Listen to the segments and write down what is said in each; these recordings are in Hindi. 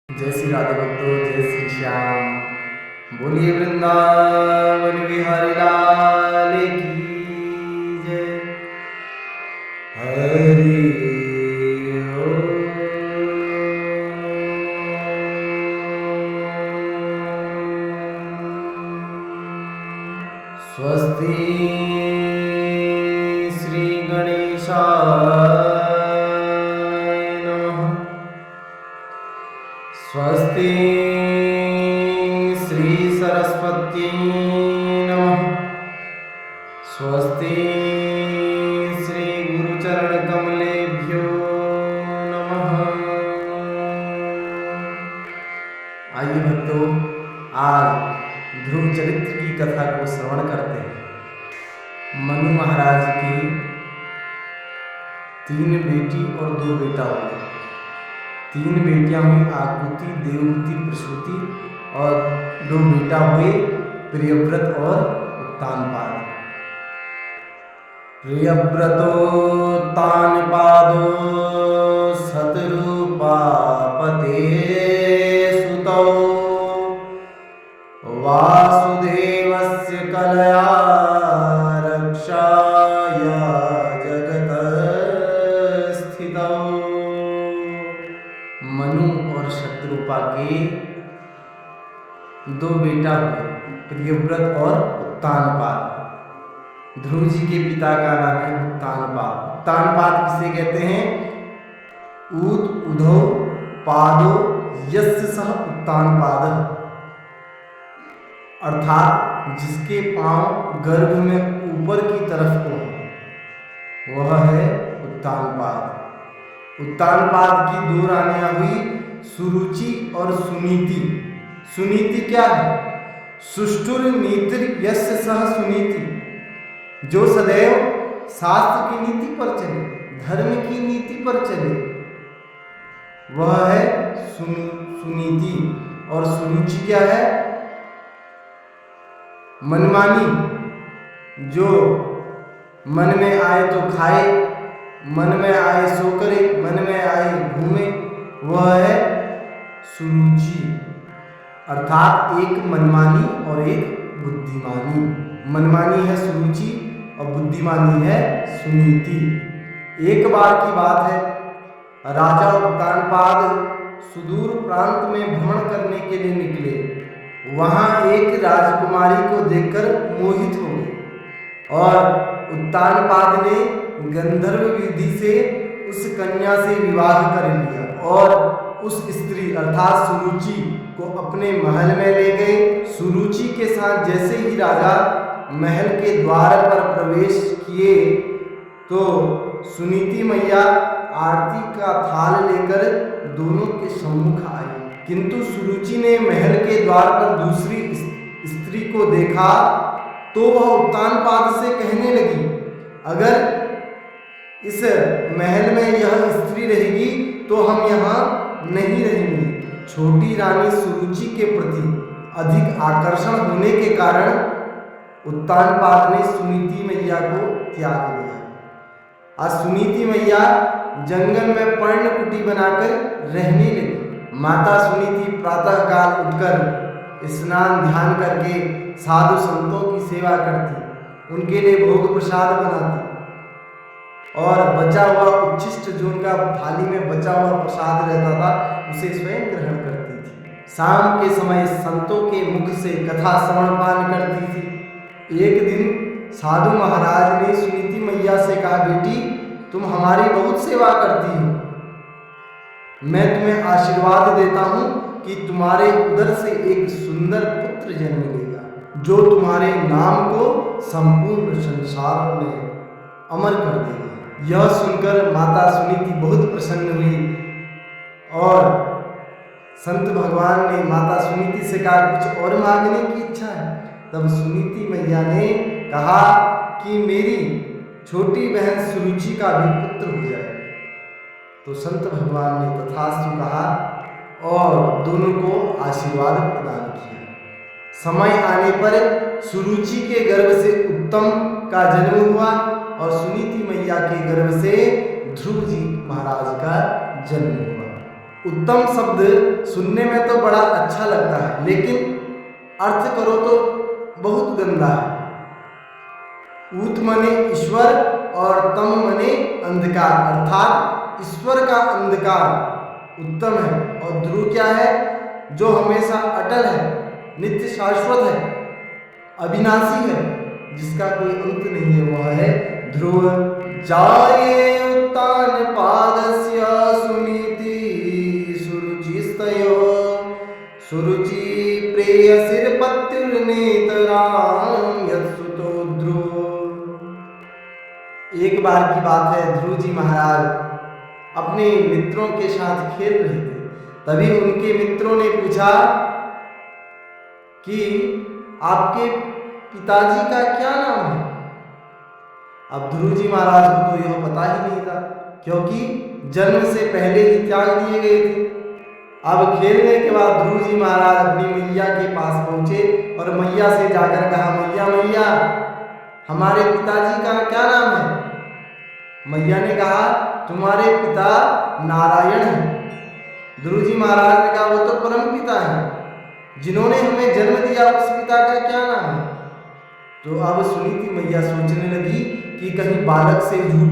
जय श्री राधे भक्तों, जय श्री श्याम। बोलिए वृंदावन बिहारी लाल की जय। हरि ओम। स्वस्ति श्री गणेशाय नमः। स्वस्ति श्री सरस्वती नमः। स्वस्ति श्री गुरुचरण कमलेभ्यो नमः। आइए भक्तों, आज ध्रुव चरित्र की कथा को श्रवण करते हैं। मनु महाराज की 3 बेटी और 2 बेटा हुए। 3 बेटियां हुई आकुति, देवहूति, प्रसूति, और 2 बेटा हुए प्रियव्रत और उत्तानपाद। प्रियव्रतोत्तानपादो शतरूपापते सुतौ वासुदेवस्य कलया रक्षाय जगत स्थितौ। मनु और शत्रुपा के 2 बेटा हुए, प्रियव्रत और उत्तानपाद। ध्रुव जी के पिता का नाम है उत्तानपाद। उत्तानपाद किसे कहते हैं? ऊत उधौ पादो यस्य सह उत्तानपाद, अर्थात जिसके पांव गर्भ में ऊपर की तरफ को, वह है उत्तानपाद। उत्तानपाद की 2 रानियां हुई, सुरुचि और सुनीति। सुनीति क्या है? सुष्ठुर नीति यस्य सह सुनीति, जो सदैव शास्त्र की नीति पर चले, धर्म की नीति पर चले, वह है सुनीति। और सुरुचि क्या है? मनमानी, जो मन में आए तो खाए, मन में आए सो करे, मन में आए घूमे, वह है सुरुचि। अर्थात एक मनमानी और एक बुद्धिमानी। मनमानी है सुरुचि और बुद्धिमानी है सुनीति। एक बार की बात है, राजा उत्तानपाद सुदूर प्रांत में भ्रमण करने के लिए निकले। वहां एक राजकुमारी को देखकर मोहित हो गए और उत्तानपाद ने गंधर्व विधि से उस कन्या से विवाह कर लिया और उस स्त्री अर्थात सुरुचि को अपने महल में ले गए। सुरुचि के साथ जैसे ही राजा महल के द्वार पर प्रवेश किए तो सुनीति मैया आरती का थाल लेकर दोनों के सम्मुख आई। किंतु सुरुचि ने महल के द्वार पर दूसरी स्त्री को देखा तो वह उत्तानपाद से कहने लगी, अगर इस महल में यह स्त्री रहेगी तो हम यहाँ नहीं रहेंगे। छोटी रानी सुरुचि के प्रति अधिक आकर्षण होने के कारण उत्तानपाद ने सुनीति मैया को त्याग दिया। आज सुनीति मैया जंगल में पर्णकुटी बनाकर रहने लगी। माता सुनीति प्रातः काल उठकर स्नान ध्यान करके साधु संतों की सेवा करती, उनके लिए भोग प्रसाद बनाती और बचा हुआ उच्छिष्ट जो उनका थाली में बचा हुआ प्रसाद रहता था उसे स्वयं ग्रहण करती थी। शाम के समय संतों के मुख से कथा श्रवण पान करती थी। एक दिन साधु महाराज ने सुनीति मैया से कहा, बेटी तुम हमारी बहुत सेवा करती हो, मैं तुम्हें आशीर्वाद देता हूँ कि तुम्हारे उदर से एक सुंदर पुत्र जन्म लेगा जो तुम्हारे नाम को संपूर्ण संसार में अमर कर देगा। यह सुनकर माता सुनीति बहुत प्रसन्न हुई और संत भगवान ने माता सुनीति से कहा, कुछ और मांगने की इच्छा है? तब सुनीति मैया ने कहा कि मेरी छोटी बहन सुरुचि का भी पुत्र हो जाए। तो संत भगवान ने तथास्तु कहा और दोनों को आशीर्वाद प्रदान किया। समय आने पर सुरुचि के गर्भ से उत्तम का जन्म हुआ और सुनीति मैया के गर्भ से ध्रुव जी महाराज का जन्म हुआ। उत्तम शब्द सुनने में तो बड़ा अच्छा लगता है, लेकिन अर्थ करो तो बहुत गंदा है। ऊत मने ईश्वर और तम मने अंधकार, अर्थात ईश्वर का अंधकार उत्तम है और ध्रुव क्या है? जो हमेशा अटल है, नित्य शाश्वत है, अविनाशी है, जिसका कोई अंत नहीं है, वह है ध्रुव। जाये उत्तान पादस्य सुनीति सुरुचिस्तयो सुरुचि प्रेयसिर्पत्युर्नेतरां यत्सुतो ध्रुव। एक बार की बात है, ध्रुव जी महाराज अपने मित्रों के साथ खेल रहे थे। तभी उनके मित्रों ने पूछा कि आपके पिताजी का क्या नाम है? अब ध्रुव जी महाराज को तो यह पता ही नहीं था, क्योंकि जन्म से पहले ही त्याग दिए गए थे। अब खेलने के बाद ध्रुव जी महाराज अपनी मैया के पास पहुंचे और मैया से जाकर कहा, मैया मैया हमारे पिताजी का क्या नाम है? मैया ने कहा, तुम्हारे पिता नारायण हैं। ध्रुव जी महाराज ने कहा, वो तो परम पिता है, जिन्होंने हमें जन्म दिया उस पिता का क्या नाम है? तो अब सुनीति मैया सोचने लगी कि कहीं बालक से झूठ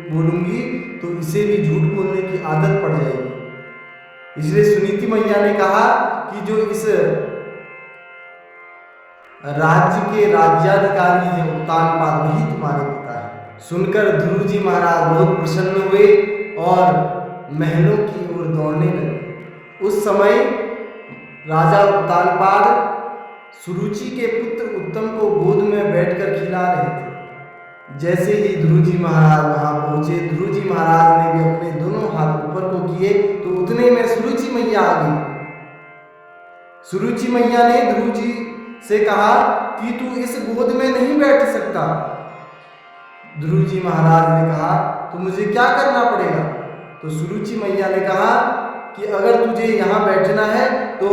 बोलूंगी तो इसे भी झूठ बोलने की आदत पड़ जाएगी। इसलिए सुनीति मैया ने कहा कि जो इस राज्य के राज्याधिकारी हैं उत्तानपाद, वही तुम्हारे पिता है। सुनकर ध्रुव जी महाराज बहुत प्रसन्न हुए और महलों की ओर दौड़ने लगे। उस समय राजा उत्तानपाद सुरुचि के पुत्र उत्तम को गोद में बैठकर खिला रहे थे। जैसे ही ध्रुव जी महाराज वहां पहुंचे, ध्रुव जी महाराज ने भी अपने दोनों हाथ ऊपर को किए तो उतने में सुरुचि मैया आ गई। सुरुचि मैया ने ध्रुव जी से कहा कि तू इस गोद में नहीं बैठ सकता। ध्रुव जी महाराज ने कहा, तो मुझे क्या करना पड़ेगा? तो सुरुचि मैया ने कहा कि अगर तुझे यहाँ बैठना है तो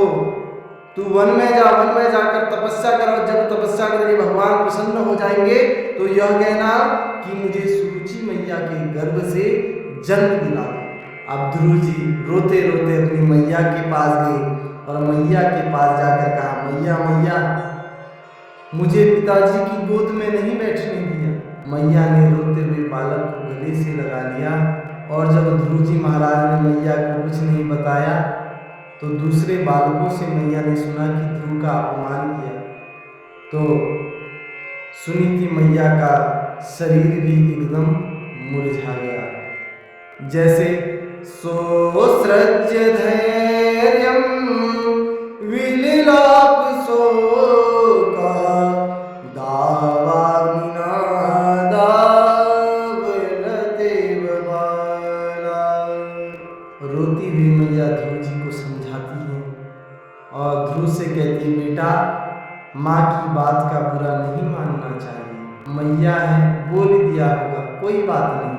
तू वन में जा, वन में जाकर तपस्या कर। जब तपस्या करके भगवान प्रसन्न हो जाएंगे तो यह कहना कि मुझे सुरुचि मैया के गर्भ से जन्म दिला। अब ध्रुव जी रोते रोते अपनी मैया के पास गए और मैया के पास जाकर कहा, मैया मैया मुझे पिताजी की गोद में नहीं बैठने दिया। मैया ने रोते हुए बालक को गले से लगा लिया और जब ध्रुव जी महाराज ने मैया को कुछ नहीं बताया तो दूसरे बालकों से मैया ने सुना कि ध्रुव का अपमान किया। तो सुनीति मैया का शरीर भी एकदम मुरझा गया। जैसे सोसृज्य धैर्यं विलिलाप शोका रोती हुई मैया ध्रुव जी को समझाती है और ध्रुव से कहती है, बेटा माँ की बात का बुरा नहीं मानना चाहिए, मैया है बोल दिया होगा, कोई बात नहीं।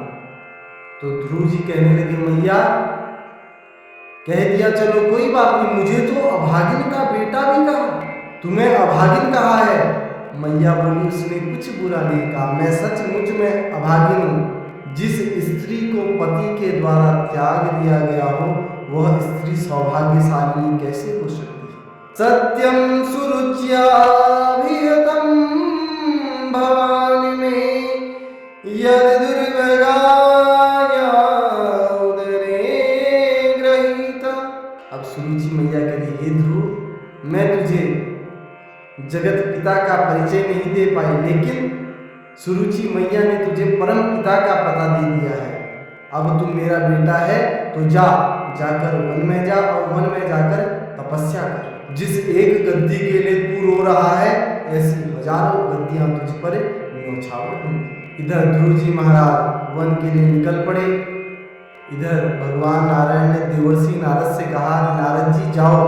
तो ध्रुव जी कहने लगे, मैया कह दिया चलो कोई बात नहीं, मुझे तो अभागिन का बेटा भी कहा, तुम्हें अभागिन कहा है। मैया बोली, उसने कुछ बुरा नहीं कहा, मैं सचमुच में अभागिन हूँ। जिस स्त्री को पति के द्वारा त्याग दिया गया हो वह स्त्री सौभाग्यशालिनी कैसे हो सकती है? सत्यम सुरुच्याभिहतं भवानी में यद दुर्भगाया उदरे गृहीता। अब सुरुचि मैया कह रही, हे ध्रुव मैं तुझे जगत पिता का परिचय नहीं दे पाई, लेकिन सुरुचि मैया ने तुझे परम पिता का पता दे दिया है। अब तू मेरा बेटा है तो जाकर वन में जा और वन में जाकर तपस्या कर। जिस एक गद्दी के लिए तू रो रहा है ऐसी हजारों गद्दियां तुझ पर न्यौछावर होंगी। इधर ध्रुव जी महाराज वन के लिए निकल पड़े। इधर भगवान नारायण ने देवर्षि नारद से कहा, नारद जी जाओ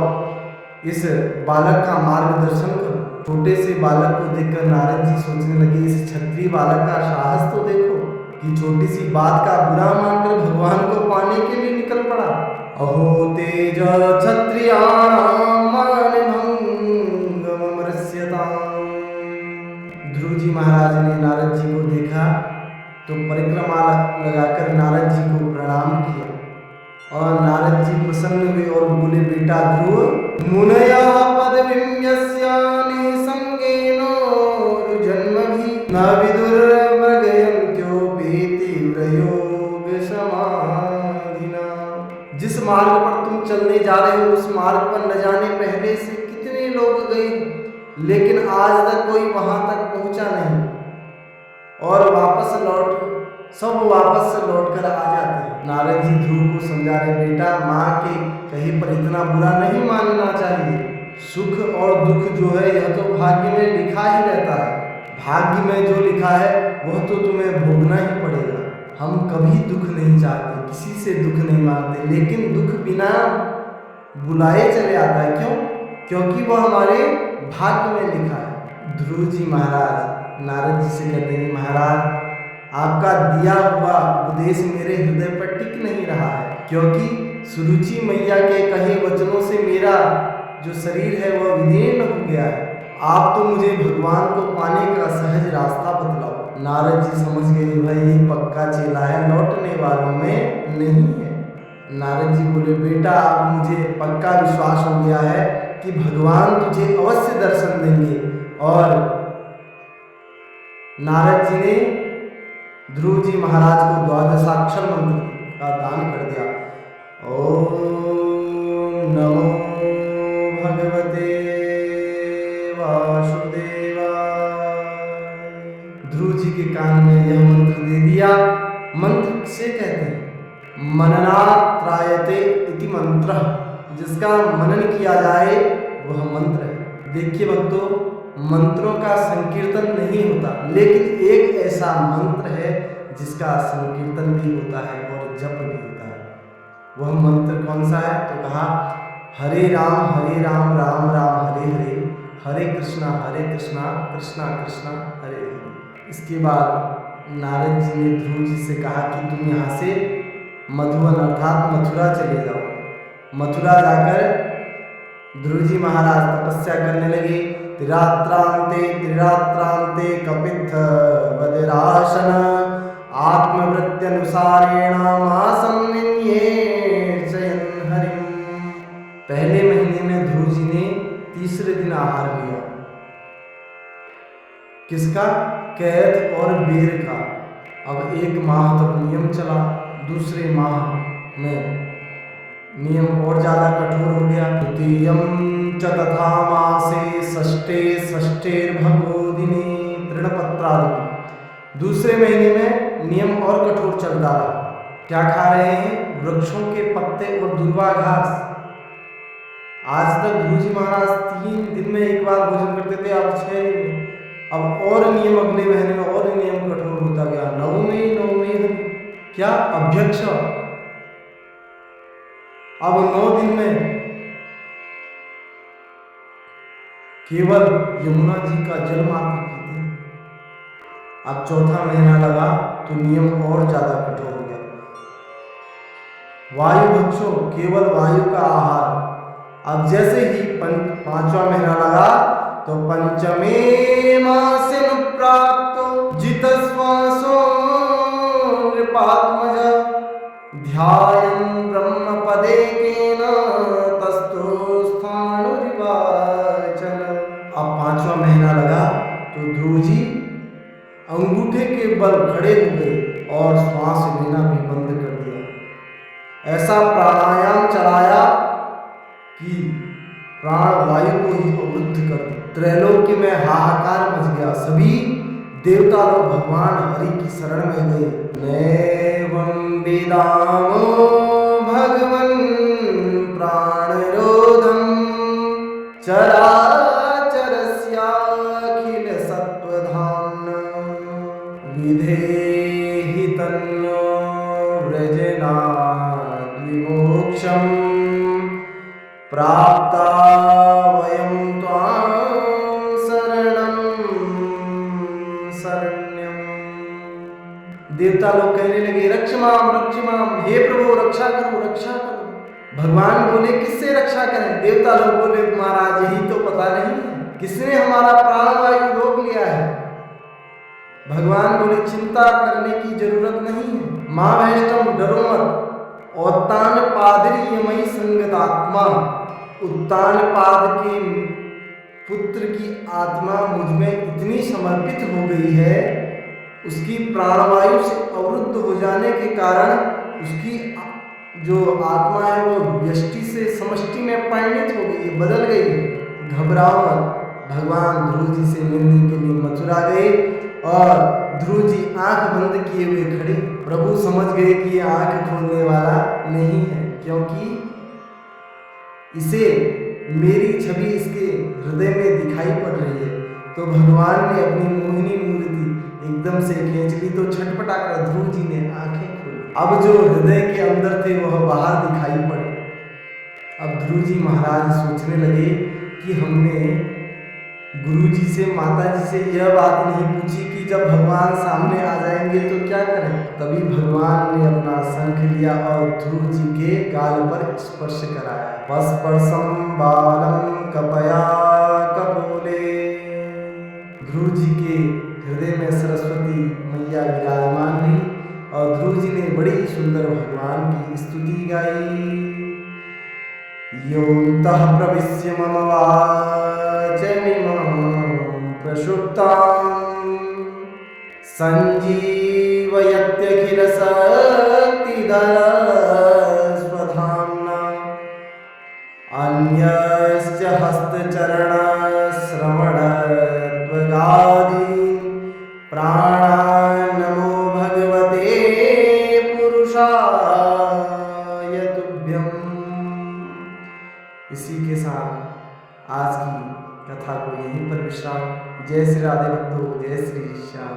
इस बालक का मार्गदर्शन करो। छोटे से बालक को देखकर नारद जी सोचने लगे, इस क्षत्रिय बालक का साहस तो देखो कि छोटी सी बात का बुरा मानकर भगवान को पाने के लिए निकल पड़ा। अहो तेज क्षत्रियाणां मानभंगमर्ष्यताम्। ध्रुव जी महाराज ने नारद जी को देखा तो परिक्रमा लगाकर नारद जी को प्रणाम किया और नारद जी प्रसन्न बेटा ध्रुव मुनया पदवीं यस्यानि संगेनो जन्मभि न विदुर्मृगयन्त्योऽपि तीव्रयोग समाधिना। जिस मार्ग पर तुम चलने जा रहे हो उस मार्ग पर न जाने पहले से कितने लोग गए, लेकिन आज तक कोई वहां तक पहुंचा नहीं और सब वापस से लौट कर आ जाते हैं। नारद जी ध्रुव को समझा रहे, बेटा माँ के कहीं पर इतना बुरा नहीं मानना चाहिए। सुख और दुख जो है यह तो भाग्य में लिखा ही रहता है। भाग्य में जो लिखा है वह तो तुम्हें भोगना ही पड़ेगा। हम कभी दुख नहीं चाहते, किसी से दुख नहीं मांगते, लेकिन दुख बिना बुलाए चले आता है। क्यों? क्योंकि वह हमारे भाग्य में लिखा है। ध्रुव जी महाराज नारद जी से कहते हैं, महाराज आपका दिया हुआ उपदेश मेरे हृदय पर टिक नहीं रहा है, क्योंकि सुरुचि मैया के कहे वचनों से मेरा जो शरीर है वह विदीर्ण हो गया है। आप तो मुझे भगवान को पाने का सहज रास्ता बतलाओ। नारद जी समझ गए, भाई ये पक्का चेला है, लौटने वालों में नहीं है। नारद जी बोले, बेटा अब मुझे पक्का विश्वास हो गया है कि भगवान तुझे अवश्य दर्शन देंगे। और नारद जी ने ध्रुव जी महाराज को द्वादशाक्षर मंत्र का दान कर दिया। ओम नमो भगवते वासुदेवाय। ध्रुव जी के कान में यह मंत्र दे दिया। मंत्र किसे कहते हैं? मननात् त्रायते इति मंत्र। जिसका मनन किया जाए वह मंत्र है। देखिए भक्तों, मंत्रों का संकीर्तन नहीं होता, लेकिन एक ऐसा मंत्र है जिसका संकीर्तन भी होता है और जप भी होता है। वह मंत्र कौन सा है? तो कहा, हरे राम राम राम हरे हरे, हरे कृष्णा कृष्णा कृष्णा हरे हरे। इसके बाद नारद जी ने ध्रुव जी से कहा कि तुम यहाँ से मधुवन अर्थात मथुरा चले जाओ। मथुरा जाकर ध्रुव जी महाराज तपस्या करने लगे। त्रिरात्रांते कपित्थ वज्रासन आत्मवृत्त्यनुसारेण मासं निन्येर्चयन् हरिं। पहले महीने में ध्रुव जी ने तीसरे दिन आहार लिया। किसका? कैथ और बेर का। अब एक माह तक नियम चला, दूसरे माह में नियम और ज्यादा कठोर हो गया। द्वितीयं च तथा मासे षष्ठेर्भगो दिने तृणपत्रादि। दूसरे महीने में नियम और कठोर चलता रहा। क्या खा रहे हैं? वृक्षों के पत्ते और दुर्वा घास। आज तक ध्रुव जी महाराज 3 दिन में एक बार भोजन करते थे, अब 6 दिन में। अब और नियम अगले महीने में और नियम कठोर होता गया। नवमे क्या अभ्यक्ष। अब 9 दिन में केवल यमुना जी का जल मात्र पीते। अब चौथा महीना लगा तो नियम और ज्यादा कठोर हो गया। वायु भक्षो, केवल वायु का आहार। अब जैसे ही 5वां महीना लगा तो पंचमे मासे प्राप्तो जितश्वासो नृपात्मज ध्यायन् ब्रह्मपदेकेन तस्थो स्थाणुरिवाचन। अब 5वां महीना लगा तो ध्रुव जी अंगूठे के बल खड़े हो गए और श्वास लेना भी बंद कर दिया। ऐसा प्राणायाम चलाया कि प्राण वायु को ही अवरुद्ध कर दिया। त्रैलोक्य में हाहाकार मच गया। सभी देवता लोग भगवान हरि की शरण में गए। नैवं वेदामो भगवन् प्राणरोधं चराचरस्याखिल सत्त्वधाम्ना विधेहि तन्नो व्रजनाद् विमोक्षम् प्राप्ता वयं त्वां शरण्यम्। देवता लोग कहने लगे, रक्षमाम, हे प्रभु रक्षा करो। भगवान बोले, किससे रक्षा करें? देवता लोग बोले, महाराज यही तो पता नहीं किसने हमारा प्राणवायु रोक लिया है। भगवान बोले, चिंता करने की जरूरत नहीं है। माँ वैष्णव डरो मत। औतान पादरी यमई संगतात्मा। उत्तानपाद के पुत्र की आत्मा मुझ में इतनी समर्पित हो गई है, उसकी प्राणवायु से अवरुद्ध हो जाने के कारण उसकी जो आत्मा है वो व्यष्टि से समष्टि में परिणित हो गई है, बदल गई है। घबराओ मत। भगवान ध्रुव जी से मिलने के लिए मथुरा गए और ध्रुव जी आंख बंद किए हुए खड़े। प्रभु समझ गए कि ये आंख खोलने वाला नहीं है, क्योंकि इसे मेरी छवि इसके हृदय में दिखाई पड़ रही है। तो भगवान ने अपनी मोहिनी मूर्ति एकदम से खींच ली, तो छटपटा कर ध्रुव जी ने आंखें खोली। अब जो हृदय के अंदर थे वह बाहर दिखाई पड़े। अब ध्रुव जी महाराज सोचने लगे कि हमने गुरु जी से, माता जी से यह बात नहीं पूछी कि जब भगवान सामने आ जाएंगे तो क्या करें। तभी भगवान ने अपना शंख लिया और ध्रुव जी के गाल पर स्पर्श कराया। वस्पर्शम बालम कपया कपोले। ध्रुव जी के हृदय में सरस्वती मैया विराजमान हुई और ध्रुव जी ने बड़ी सुंदर भगवान की स्तुति गाई। योऽन्तः प्रविश्य मम वाचमिमं प्रसुप्तां सञ्जीवयत्यखिलशक्तिधरस्वधाम्ना अन्यश्च हस्तचरणश्रवणत्वगादीन् प्राणान् नमो भगवते पुरुषाय तुभ्यम्। इसी के साथ आज की कथा को यहीं पर विश्राम। जय श्री राधे भक्तों, जय श्री श्याम।